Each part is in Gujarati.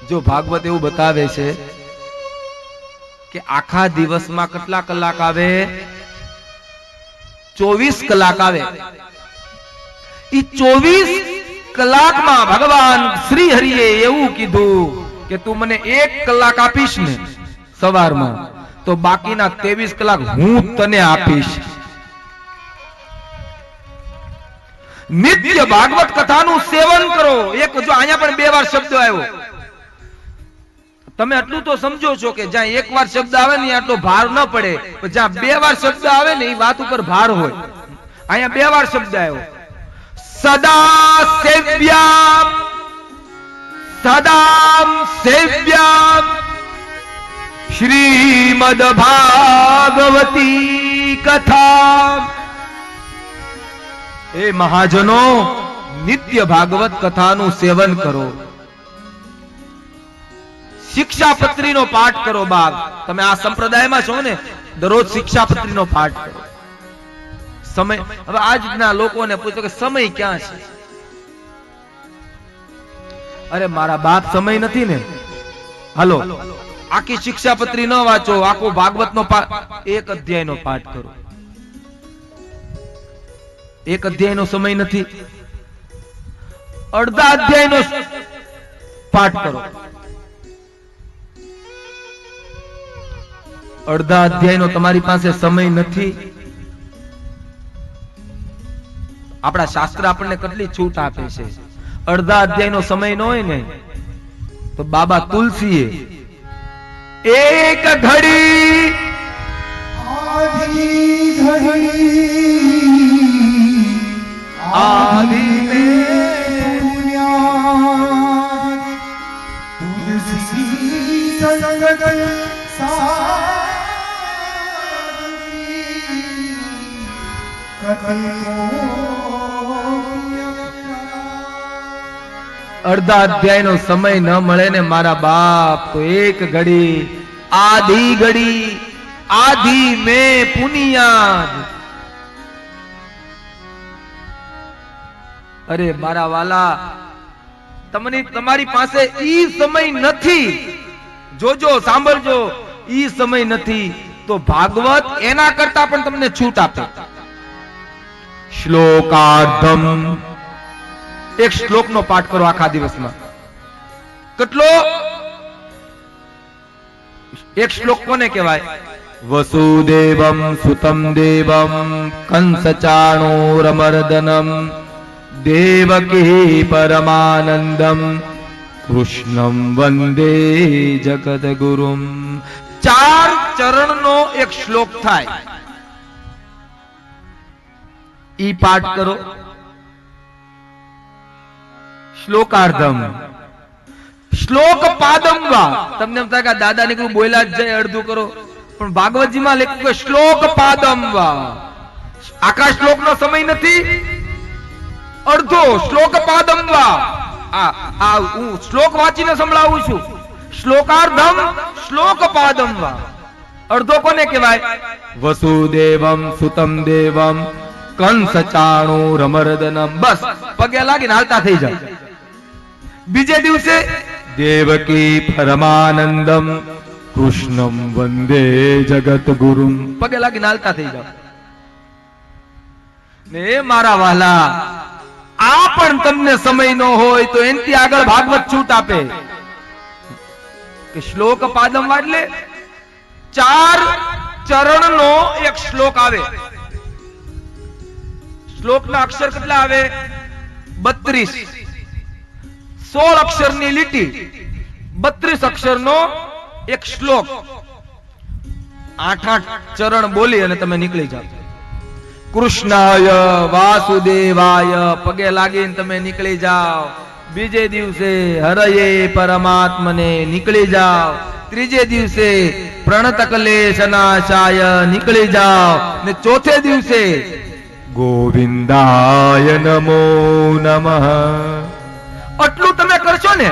જો ભાગવત એવું બતાવે છે કે આખા દિવસમાં કેટલા કલાક આવે? 24 કલાક આવે. ઈ 24 કલાકમાં ભગવાન શ્રી હરિએ એવું કીધું કે તું મને 1 કલાક આપીશ ને સવારમાં, તો બાકીના 23 કલાક હું તને આપીશ. નિત્ય ભાગવત કથાનું સેવન કરો. એક જો અહીંયા પણ 2 વાર શબ્દ આવ્યો. તમે એટલું તો સમજો છો કે જ્યાં 1 વાર શબ્દ આવે ને આટલો ભાર ન પડે, પણ જ્યાં 2 વાર શબ્દ આવે ને એ વાત ઉપર ભાર હોય. અહીંયા 2 વાર શબ્દ આવ્યો. સદા સેવ્યામ, સદામ સેવ્યામ શ્રીમદ ભાગવતી કથા. એ મહાજનો, નિત્ય ભાગવત કથાનું સેવન કરો. શિક્ષાપત્રીનો પાઠ કરો. બાપ તમે આ સંપ્રદાયમાં છો ને, દરરોજ શિક્ષાપત્રીનો પાઠ કરો. સમય, હવે આજના લોકોને પૂછો કે સમય ક્યાં છે? અરે મારા બાપ સમય નથી ને. હાલો આખી શિક્ષાપત્રી ન વાંચો, આખો ભાગવતનો એક અધ્યાયનો પાઠ કરો. એક અધ્યાયનો સમય નથી, અડધા અધ્યાયનો પાઠ કરો. અડધા અધ્યાયનો તમારી પાસે સમય નથી. આપણા શાસ્ત્ર આપણને કેટલી છૂટ આપે છે. અડધા અધ્યાયનો સમય ન હોય ને તો બાબા તુલસીએ એક ઘડી આદિ અડધા અધ્યાયનો સમય ન મળે ને મારા બાપ તો એક ઘડી આધી મેં પુનિયાદ. અરે મારા વાલા, તમારી પાસે ઈ સમય નથી. જોજો, સાંભળજો, ઈ સમય નથી તો ભાગવત એના કરતા પણ તમને છૂટ આપે. શ્લોકાર્ધમ, એક શ્લોકનો પાઠ કરો આખા દિવસમાં. કેટલો? એક શ્લોક કોને કહેવાય? વસુદેવમ સુતમ દેવમ કંસચાણૂરમર્દનમ દેવકી પરમાનંદમ કૃષ્ણમ વંદે જગદગુરુમ. 4 ચરણનો એક શ્લોક થાય. ઈ પાઠ કરો. શ્લોકાર્ધમ, શ્લોક પાદમવા. તમને એમ થાય કે દાદા નીકળું બોલ્યા જ જાય, અડધું કરો, પણ ભાગવતજીમાં લખ્યું કે શ્લોક પાદમવા. આખા શ્લોકનો સમય નથી, અડધો શ્લોક પાદમવા. હું શ્લોક વાંચીને સંભળાવું છું. શ્લોકાર્ધમ શ્લોક પાદમવા. અડધો કોને કહેવાય? વસુદેવમ સુતમ દેવમ કંસચાણૂરમર્દનમ. બસ પગે લાગીને હાલતા થઈ જાય. બીજે દિવસે દેવકી પરમાનંદમ કૃષ્ણમ વંદે જગતગુરુમ. પગે લાગીને હાલતા થઈ જાવ. ને મારા વાલા, આ પણ તમને સમય ન હોય તો એનથી આગળ ભાગવત છૂટ આપે કે શ્લોક પાદમવા એટલે 4 ચરણનો એક શ્લોક આવે. શ્લોકના અક્ષર કેટલા આવે? 32. 16 અક્ષરની લીટી, 32 અક્ષરનો એક શ્લોક. 8 ચરણ બોલી અને તમે નીકળી જાઓ. કૃષ્ણાય વાસુદેવાય પગે લાગીને તમે નીકળી જાઓ. બીજે દિવસે હરયે પરમાત્મને નીકળી જાઓ. ત્રીજે દિવસે પ્રણતકલેશનાશાય નીકળી જાઓ. ને ચોથે દિવસે ગોવિંદાય નમો નમઃ. આટલું તમે કરશો ને,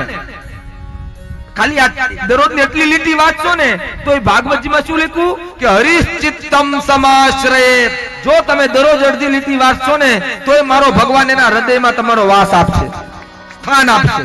ખાલી દરરોજ ની એટલી લીટી વાંચશો ને, તો એ ભાગવતજીમાં શું લખ્યું કે હરિશ્ચિત્તમ સમાશ્રયે. જો તમે દરરોજ અડધી લીટી વાંચશો ને તો એ મારો ભગવાન એના હૃદયમાં તમારો વાસ આપશે, સ્થાન આપશે.